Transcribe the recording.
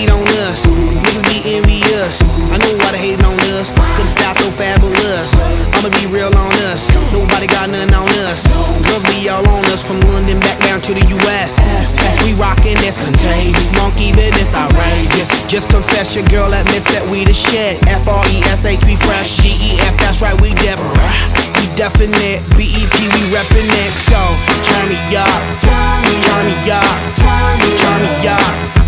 hate on us. Niggas be envious. I know why they hating on us. Cause the style so fabulous. I'ma be real on us. Nobody got nothing on us. Girls be all on us from London back down to the US. We rockin', that's contagious. Monkey business outrageous. Just confess your girl admits that we the shit. FRESH, we fresh. GEF, that's right, we different. We definite. BEP, we reppin' it. So turn me up, turn me up, turn me up.